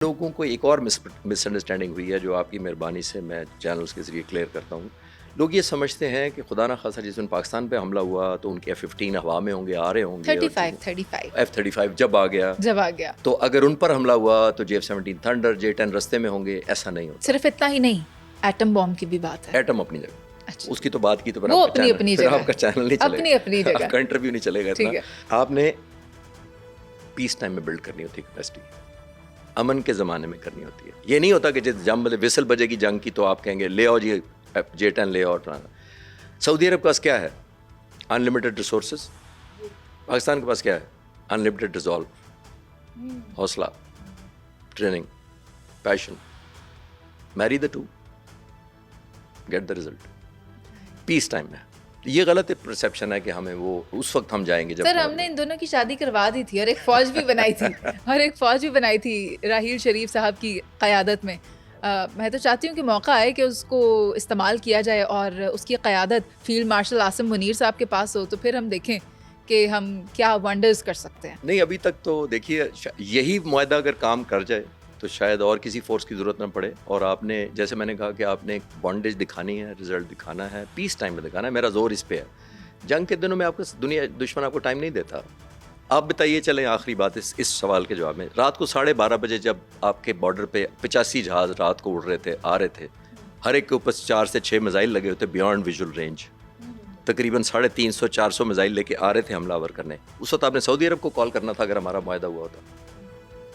लोगों को एक और मिसअंडरस्टैंडिंग हुई है जो आपकी मेहरबानी से मैं चैनल्स के ज़रिए क्लियर करता हूँ। लोग ये समझते हैं कि खुदा ना खासा जिस दिन पाकिस्तान पे हमला हुआ तो उनके F-15 हवा में होंगे, आ रहे होंगे और 35 F-35 जब आ गया जब आ गया तो अगर उन पर हमला हुआ तो J-17 थंडर, J-10 रास्ते में होंगे। ऐसा नहीं होता। सिर्फ इतना ही नहीं, एटम बॉम्ब की भी बात है। एटम अपनी जगह, अच्छा, उसकी तो बात की तो फिर वो आपका अपनी चैनल, फिर जगह आपका चैनल नहीं चलेगा, अपनी अपनी जगह, आपका इंटरव्यू नहीं चलेगा ठीक इतना। है। आपने पीस टाइम में बिल्ड करनी होती है कैपेसिटी, अमन के ज़माने में करनी होती है। ये नहीं होता कि जब जंग विसल बजेगी जंग की तो आप कहेंगे ले आओ जी J-10 ले आओ। सऊदी अरब के पास क्या है? Unlimited resources. पाकिस्तान के पास क्या है? अनलिमिटेड रिजॉल्व, हौसला, training, passion. Marry the two, get the result. Peace time में ये गलत परसेप्शन है कि हमें वो उस वक्त हम जाएंगे जब सर हमने इन दोनों की शादी करवा दी थी और एक फौज भी बनाई थी राहील शरीफ साहब की क़यादत में। मैं तो चाहती हूँ कि मौका आए कि उसको इस्तेमाल किया जाए और उसकी क़यादत फील्ड मार्शल आसिम मुनीर साहब के पास हो, तो फिर हम देखें कि हम क्या वंडर्स कर सकते हैं। नहीं, अभी तक तो देखिए यही मुआहदा अगर काम कर जाए तो शायद और किसी फोर्स की ज़रूरत ना पड़े। और आपने जैसे मैंने कहा कि आपने एक बॉन्डेज दिखानी है, रिजल्ट दिखाना है, पीस टाइम में दिखाना है। मेरा जोर इस पे है। जंग के दिनों में आपको दुश्मन आपको टाइम नहीं देता। आप बताइए, चलें आखिरी बात इस सवाल के जवाब में। रात को 12:30 बजे जब आपके बॉर्डर पे 85 जहाज़ रात को उड़ रहे थे, आ रहे थे, हर एक के ऊपर 4 से 6 मिसाइल लगे होते बियॉन्ड विजुअल रेंज, तकरीबन 350-400 मिसाइल लेके आ रहे थे हमलावर करने। उस वक्त आपने सऊदी अरब को कॉल करना था अगर हमारा मुआहदा हुआ होता।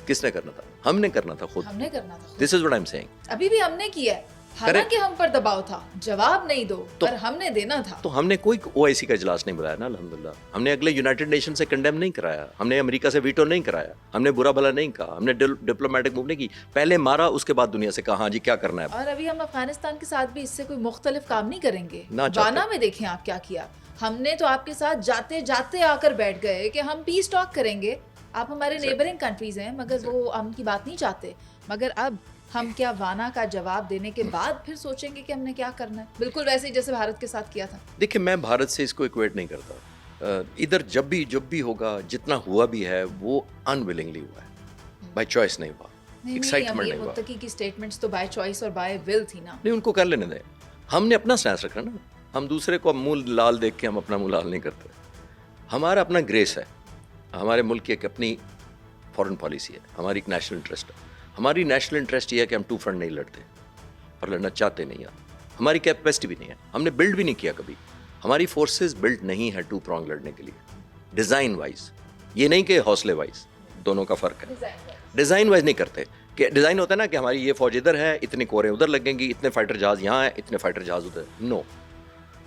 किसने करना था? हमने करना था खुद। हमने करना था। This is what I am saying. अभी भी हमने किया है, हालांकि हम पर दबाव था, जवाब नहीं दो तो, पर हमने देना था। तो हमने कोई OIC का इजलास नहीं बुलाया ना, अल्हम्दुलिल्लाह। हमने अगले यूनाइटेड नेशन से कंडेम नहीं कराया, हमने अमेरिका से वीटो नहीं कराया, हमने बुरा भला नहीं कहा, हमने डिप्लोमेटिक मूव नहीं की। पहले मारा, उसके बाद दुनिया से कहा हाँ जी क्या करना है। और अभी हम अफगानिस्तान के साथ भी इससे कोई मुख्तलिफ काम नहीं करेंगे। ना गाना में देखें आप क्या किया। हमने तो आपके साथ जाते जाते आकर बैठ गए कि हम पीस टॉक करेंगे। आप हमारे नेबरिंग कंट्रीज हैं मगर वो हम की बात नहीं चाहते। मगर अब हम क्या वाना का जवाब देने के बाद फिर सोचेंगे कि हमने क्या करना है, बिल्कुल वैसे ही जैसे भारत के साथ किया था। देखिए, मैं भारत से इसको इक्वेट नहीं करता। इधर जब भी होगा, जितना हुआ भी है वो अनविलिंगली हुआ है, बाय चॉइस नहीं हुआ, एक्साइटमेंट नहीं हुआ। मुत्तकी की स्टेटमेंट्स तो बाय चॉइस और बाय विल थी ना। नहीं, उनको कर लेने दें। हमने अपना स्टैंस रखना ना। हम दूसरे को मुंह लाल देख के हम अपना मुंह लाल नहीं करते। हमारा अपना ग्रेस है, हमारे मुल्क की एक अपनी फॉरेन पॉलिसी है, हमारी एक नेशनल इंटरेस्ट है। हमारी नेशनल इंटरेस्ट ये है कि हम टू फ्रंट नहीं लड़ते और लड़ना चाहते नहीं हैं। हमारी कैपेसिटी भी नहीं है, हमने बिल्ड भी नहीं किया कभी। हमारी फोर्सेस बिल्ड नहीं है टू प्रॉन्ग लड़ने के लिए, डिज़ाइन वाइज। ये नहीं कि हौसले वाइज, दोनों का फ़र्क है। डिज़ाइन वाइज नहीं करते कि डिज़ाइन होता है ना कि हमारी ये फौज इधर है, इतनी कोरें उधर लगेंगी, इतने फाइटर जहाज़ यहाँ हैं, इतने फाइटर जहाज़ उधर। नो,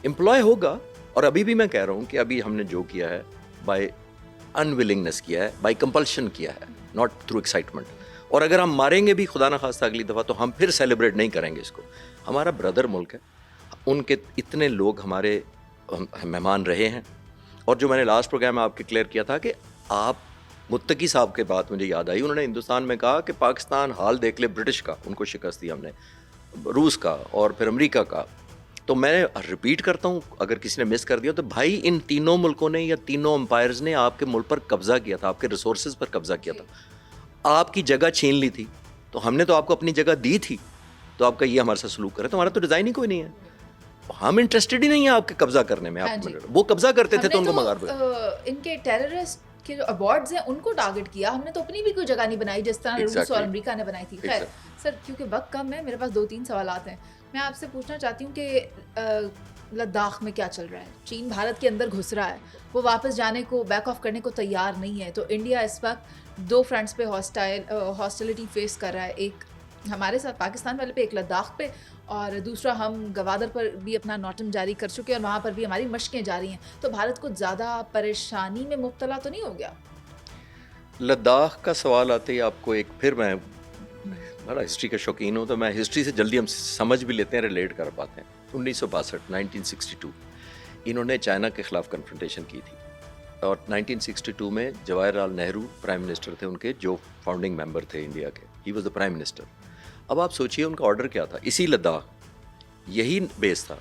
एम्प्लॉय होगा। और अभी भी मैं कह रहा हूँ कि अभी हमने जो किया है बाय अनविलिंगनेस किया है, बाय कंपल्शन किया है, नॉट थ्रू एक्साइटमेंट। और अगर हम मारेंगे भी खुदा ना खास्ता अगली दफ़ा तो हम फिर सेलिब्रेट नहीं करेंगे इसको। हमारा ब्रदर मुल्क है, उनके इतने लोग हमारे मेहमान रहे हैं। और जो मैंने लास्ट प्रोग्राम में आपके क्लियर किया था कि आप मुत्तकी साहब के बात मुझे याद आई, उन्होंने हिंदुस्तान में कहा कि पाकिस्तान हाल देख ले, ब्रिटिश का उनको शिकस्त दी हमने, रूस का और फिर अमेरिका का। तो मैं रिपीट करता हूँ, अगर किसी ने मिस कर दिया तो भाई इन तीनों मुल्कों ने या तीनों एम्पायर्स ने आपके मुल्क पर कब्जा किया था, आपके रिसोर्सेज पर कब्जा किया था, आपकी जगह छीन ली थी। तो हमने तो आपको अपनी जगह दी थी, तो आपका ये हमारे साथ सलूक करे तो हमारा तो डिज़ाइन ही कोई नहीं है। हम इंटरेस्टेड ही नहीं है आपके कब्जा करने में। आप वो कब्जा करते थे तो उनको मगार इनके टेररिस्ट के जो अवार्ड्स हैं उनको टारगेट किया। हमने तो अपनी भी कोई जगह नहीं बनाई जिस तरह रूस और अमेरिका ने बनाई थी। खैर सर, क्योंकि वक्त कम है, मेरे पास 2-3 सवालात हैं। मैं आपसे पूछना चाहती हूँ कि लद्दाख में क्या चल रहा है। चीन भारत के अंदर घुस रहा है, वो वापस जाने को, बैक ऑफ करने को तैयार नहीं है। तो इंडिया इस वक्त 2 फ्रंट्स पे हॉस्टिलिटी फेस कर रहा है, एक हमारे साथ पाकिस्तान वाले पे, एक लद्दाख पे, और दूसरा हम गवादर पर भी अपना नौटम जारी कर चुके हैं और वहाँ पर भी हमारी मशकें जारी हैं। तो भारत को ज़्यादा परेशानी में मुब्तला तो नहीं हो गया? लद्दाख का सवाल आते ही आपको एक, फिर मैं बड़ा हिस्ट्री का शौकीन हूँ तो मैं हिस्ट्री से जल्दी हम समझ भी लेते हैं, रिलेट कर पाते हैं। 1962 इन्होंने चाइना के ख़िलाफ़ कन्फ्रंटेशन की थी और 1962 में जवाहरलाल नेहरू प्राइम मिनिस्टर थे उनके, जो फाउंडिंग मेंबर थे इंडिया के। He was the prime minister. अब आप सोचिए उनका ऑर्डर क्या था। इसी लद्दाख, यही बेस था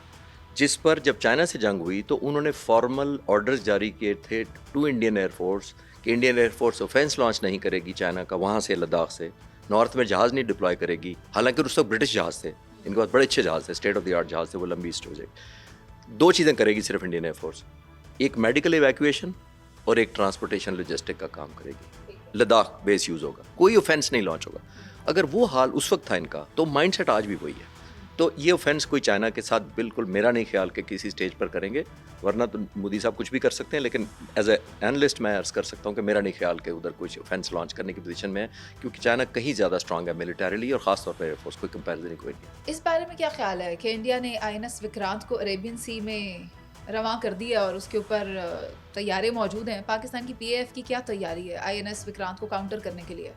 जिस पर जब चाइना से जंग हुई तो उन्होंने फॉर्मल ऑर्डर्स जारी किए थे टू इंडियन एयरफोर्स कि इंडियन एयरफोर्स ऑफेंस लॉन्च नहीं करेगी चाइना का वहाँ से, लद्दाख से, नॉर्थ में जहाज़ नहीं डिप्लॉय करेगी, हालांकि उस वक्त ब्रिटिश जहाज़ थे, इनके पास बड़े अच्छे जहाज़ थे, स्टेट ऑफ द आर्ट जहाज़ थे, वो लंबी स्टोरेज है। 2 चीज़ें करेगी सिर्फ इंडियन एयरफोर्स, एक मेडिकल इवैक्यूएशन और एक ट्रांसपोर्टेशन लॉजिस्टिक का काम करेगी। लद्दाख बेस यूज़ होगा, कोई ऑफेंस नहीं लॉन्च होगा। अगर वो हाल उस वक्त था इनका, तो माइंडसेट आज भी वही है। तो ये ऑफेंस कोई चाइना के साथ बिल्कुल मेरा नहीं ख्याल कि किसी स्टेज पर करेंगे, वरना तो मोदी साहब कुछ भी कर सकते हैं, लेकिन एज ए एनालिस्ट मैं अर्ज कर सकता हूँ कि मेरा नहीं ख्याल कि उधर कुछ ऑफेंस लॉन्च करने की पोजीशन में है, क्योंकि चाइना कहीं ज़्यादा स्ट्रांग है मिलिटरीली और खासतौर पर एयरफोर्स, कोई कंपेरिजन ही कोई नहीं है। इस बारे में क्या ख्याल है कि इंडिया ने INS विक्रांत को अरेबियन सी में रवां कर दिया और उसके ऊपर तैयारे मौजूद हैं, पाकिस्तान की PAF की क्या तैयारी है INS विक्रांत को काउंटर करने के लिए?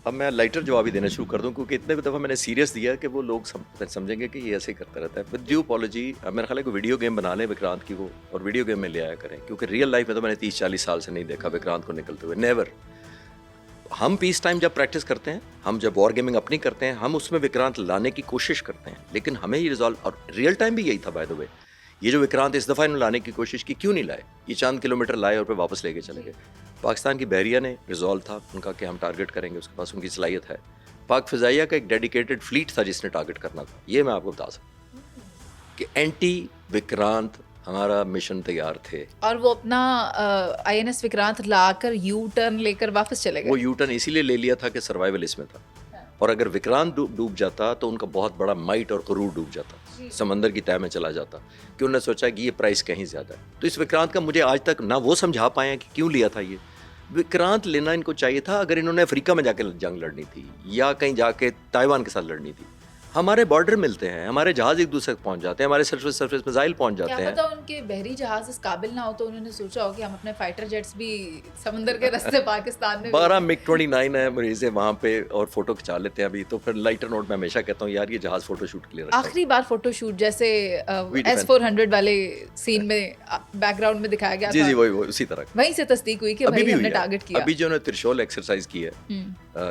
अब मैं लाइटर जवाब ही देना शुरू कर दूं, क्योंकि इतने दफ़ा मैंने सीरियस दिया कि वो लोग समझेंगे कि ये ऐसे ही करता रहता है। विद ड्यू अपॉलॉजी, मेरा ख्याल है कोई वीडियो गेम बना लें विक्रांत की वो, और वीडियो गेम में ले आया करें, क्योंकि रियल लाइफ में तो मैंने 30-40 साल से नहीं देखा विक्रांत को निकलते हुए, नेवर। हम पीस टाइम जब प्रैक्टिस करते हैं, हम जब वॉर गेमिंग अपनी करते हैं, हम उसमें विक्रांत लाने की कोशिश करते हैं, लेकिन हमें ही रिजॉल्व, और रियल टाइम भी यही था बाय द वे। ये जो विक्रांत इस दफ़ा इन्होंने लाने की कोशिश की, क्यों नहीं लाए? ये चंद किलोमीटर लाए और फिर वापस लेके चले गए। पाकिस्तान की बहरिया ने रिजॉल्व था उनका कि हम टारगेट करेंगे, उसके पास उनकी सलाहियत है। पाक फ़िज़ाइया का एक डेडिकेटेड फ्लीट था जिसने टारगेट करना था, ये मैं आपको बता सकता हूँ कि एंटी विक्रांत हमारा मिशन तैयार थे। और वो अपना INS विक्रांत लाकर यू टर्न लेकर वापस चले वो गए। यू टर्न इसीलिए ले लिया था कि सर्वाइवल इसमें था, और अगर विक्रांत डूब जाता तो उनका बहुत बड़ा माइट और करूर डूब जाता, समंदर की तह में चला जाता, कि उन्होंने सोचा कि ये प्राइस कहीं ज़्यादा है। तो इस विक्रांत का मुझे आज तक ना वो समझा पाए हैं कि क्यों लिया था ये। विक्रांत लेना इनको चाहिए था अगर इन्होंने अफ्रीका में जाके जंग लड़नी थी, या कहीं जाके ताइवान के साथ लड़नी थी। हमारे बॉर्डर मिलते हैं, हमारे जहाज़ एक दूसरे तक पहुंच जाते हैं, हमारे सरफेस मिसाइल पहुंच जाते क्या हैं। पता उनके बहरी जहाज इस काबिल ना हो तो उन्होंने सोचा हो कि हम अपने फाइटर जेट्स भी समंदर के रास्ते पाकिस्तान में 12 MiG-29 है मरीज़ वहाँ पे, और फोटो खिंचा लेते हैं अभी। तो फिर लाइटर नोट में हमेशा कहता हूँ यार ये जहाज़ फोटो शूट के लिए रखा है। आखिरी बार फोटो शूट जैसे defend. S-400 वाले सीन में बैकग्राउंड में दिखाया गया जी था, जी वही उसी तरह वहीं से तस्दीक हुई कि भाई हमने टारगेट किया। अभी जो उन्होंने त्रिशूल एक्सरसाइज की है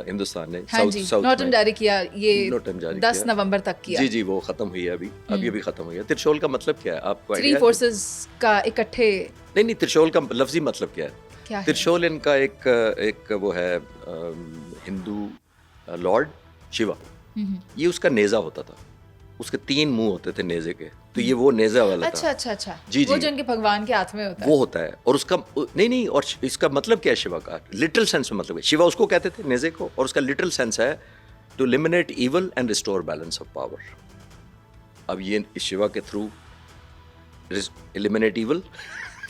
हिंदुस्तान ने, हाँ जी, नोटम जारी किया, ये नोटम जारी 10 नवंबर तक किया। जी जी वो खत्म हुई है अभी खत्म हुई है। त्रिशूल का मतलब क्या है आपको? 3 फोर्सेस का इकट्ठे। नहीं, त्रिशूल का लफ्जी मतलब क्या है? क्या है? त्रिशूल इनका एक वो है हिंदू लॉर्ड शिवा, ये उसका नेजा होता था, उसके 3 मुंह होते थे नेजे के, तो ये वो नेजा वाला था। अच्छा जी वो जी जो उनके भगवान के हाथ में होता है वो होता है। और उसका नहीं, और इसका मतलब क्या है शिवा का? लिटरल सेंस में मतलब है, शिवा उसको कहते थे नेजे को, और उसका लिटरल सेंस है to eliminate evil and restore balance of power. अब ये इस शिवा के थ्रू एलिमिनेट इवल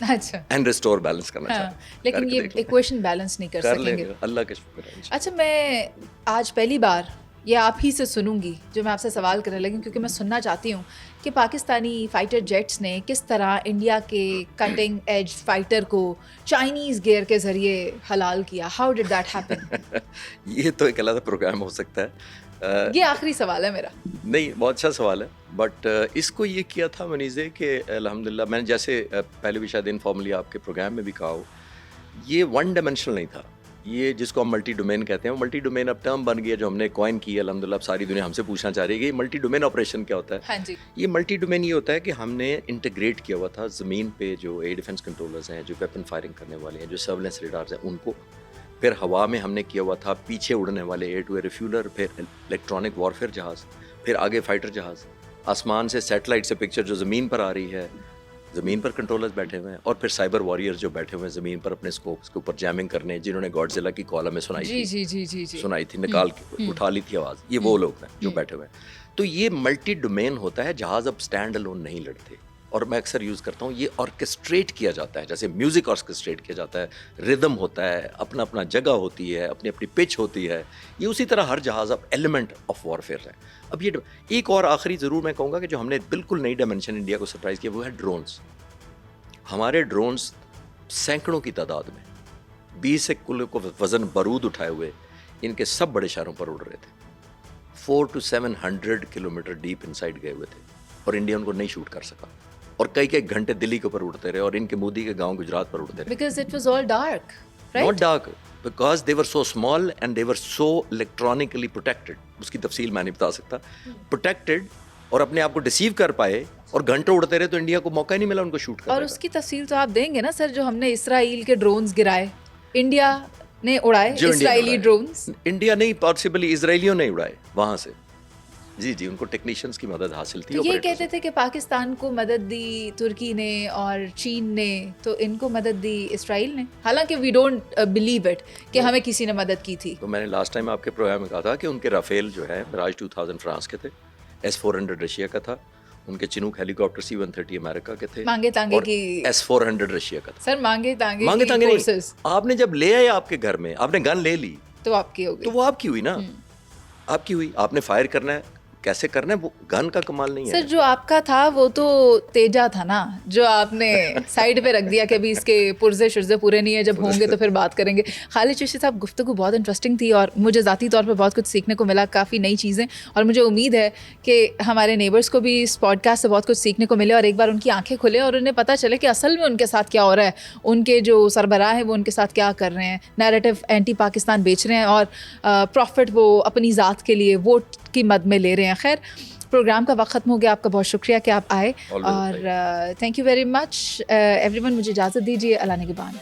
अच्छा एंड रिस्टोर बैलेंस करना चाहते हैं। लेकिन ये इक्वेशन बैलेंस नहीं कर सकेंगे। लेंगे, अल्लाह के शुक्र है। अच्छा, मैं आज पहली बार ये आप ही से सुनूंगी जो मैं आपसे सवाल करने लगी, क्योंकि मैं सुनना चाहती हूँ कि पाकिस्तानी फाइटर जेट्स ने किस तरह इंडिया के कटिंग एज फाइटर को चाइनीज़ गियर के ज़रिए हलाल किया। How did that happen? ये तो एक अलग प्रोग्राम हो सकता है। ये आखिरी सवाल है मेरा। नहीं, बहुत अच्छा सवाल है, बट इसको ये किया था मनीज़े कि अल्हम्दुलिल्लाह, मैंने जैसे पहले भी शायद इनफॉर्मली आपके प्रोग्राम में भी कहा हो, ये वन डायमेंशनल नहीं था। ये जिसको हम मल्टी डोमेन कहते हैं, मल्टी डोमेन अब टर्म बन गया जो हमने कॉइन की है अल्हम्दुलिल्लाह। अब सारी दुनिया हमसे पूछना चाह रही है कि मल्टी डोमेन ऑपरेशन क्या होता है। हाँ जी। ये मल्टी डोमेन ये होता है कि हमने इंटीग्रेट किया हुआ था ज़मीन पे जो एयर डिफेंस कंट्रोलर्स हैं, जो वेपन फायरिंग करने वाले हैं, जो सर्वेलेंस रेडार्स हैं, उनको फिर हवा में हमने किया हुआ था पीछे उड़ने वाले एयर टू एयर रिफ्यूलर, फिर इलेक्ट्रॉनिक वॉरफेयर जहाज़, फिर आगे फाइटर जहाज़, आसमान से सैटेलाइट से पिक्चर जो ज़मीन पर आ रही है, ज़मीन पर कंट्रोलर्स बैठे हुए हैं, और फिर साइबर वॉरियर्स जो बैठे हुए हैं ज़मीन पर अपने स्कोप्स के ऊपर जैमिंग करने, जिन्होंने गॉडजिला की कॉल में सुनाई जी थी, जी जी जी जी सुनाई थी, निकाल के उठा ली थी आवाज़, ये वो लोग हैं जो बैठे हुए हैं। तो ये मल्टी डोमेन होता है, जहाज़ अब स्टैंड अलोन नहीं लड़ते। और मैं अक्सर यूज़ करता हूँ, ये ऑर्केस्ट्रेट किया जाता है, जैसे म्यूज़िक ऑर्केस्ट्रेट किया जाता है, रिदम होता है, अपना अपना जगह होती है, अपनी अपनी पिच होती है। ये उसी तरह हर जहाज़ अब एलिमेंट ऑफ वॉरफेयर है। अब ये एक और आखिरी ज़रूर मैं कहूँगा कि जो हमने बिल्कुल नई डायमेंशन इंडिया को सरप्राइज़ किया वो है ड्रोन्स। हमारे ड्रोन्स सैकड़ों की तादाद में 20 से कुल को वज़न बारूद उठाए हुए इनके सब बड़े शहरों पर उड़ रहे थे। 400 to 700 किलोमीटर डीप इनसाइड गए हुए थे, और इंडिया उनको नहीं शूट कर सका, और कई घंटे दिल्ली के ऊपर उड़ते रहे, और इनके मोदी के गांव गुजरात पर उड़ते रहे। Because it was all dark, right? Not dark, because they were so small and they were so electronically protected. उसकी तफसील मैं नहीं बता सकता। Protected, और अपने आप को डिसीव कर पाए, और घंटों उड़ते रहे, तो इंडिया को मौका ही नहीं मिला उनको शूट करने का। और उसकी तफसील तो आप देंगे ना सर, जो हमने इसराइल के ड्रोन्स गिराए, इंडिया ने उड़ाए जो इंडिया ने इसराइली उड़ाए। ड्रोन्स। इंडिया नहीं, पॉसिबली इजराइलियों ने उड़ाए वहाँ से। जी जी, उनको टेक्नीशियंस की मदद हासिल थी। तो ये operators कहते थे कि पाकिस्तान को मदद दी तुर्की ने और चीन ने, तो इनको मदद दी इसराइल ने, हालांकि वी डोंट बिलीव इट कि हमें किसी ने मदद की थी। तो मैंने लास्ट टाइम आपके प्रोग्राम में कहा था कि उनके राफेल जो है मिराज 2000 फ्रांस के थे, S-400 रशिया का था, उनके चिनूक हेलीकॉप्टर C-130 अमेरिका के थे, मांगे तांगे और की S-400 रशिया का था। सर मांगे तांगे मांगे की तांगे नहीं, फोर्सेस आपने जब ले आए आपके घर में, आपने गन ले ली तो आपकी हो तो गई। वो आपकी हुई ना, आपकी हुई। आपने फायर करना है, कैसे करना है, वो गन का कमाल नहीं सर है। जो आपका था वो तो तेजा था ना, जो आपने साइड पे रख दिया कि अभी इसके पुर्जे शुर्जे पूरे नहीं है, जब होंगे तो फिर बात करेंगे। खालिद चिश्ती साहब, गुफ्तगू बहुत इंटरेस्टिंग थी और मुझे ज़ाती तौर पे बहुत कुछ सीखने को मिला, काफ़ी नई चीज़ें, और मुझे उम्मीद है कि हमारे नेबर्स को भी इस पॉडकास्ट से बहुत कुछ सीखने को मिले और एक बार उनकी आंखें खुले और उन्हें पता चले कि असल में उनके साथ क्या हो रहा है, उनके जो सरबराह हैं वो उनके साथ क्या कर रहे हैं, नैरेटिव एंटी पाकिस्तान बेच रहे हैं और प्रॉफिट वो अपनी ज़ात के लिए वोट की मद में ले रहे हैं। खैर, प्रोग्राम का वक्त खत्म हो गया, आपका बहुत शुक्रिया कि आप आए, Always a और thank you very much everyone. मुझे इजाज़त दीजिए, अल्लाह निगहबान।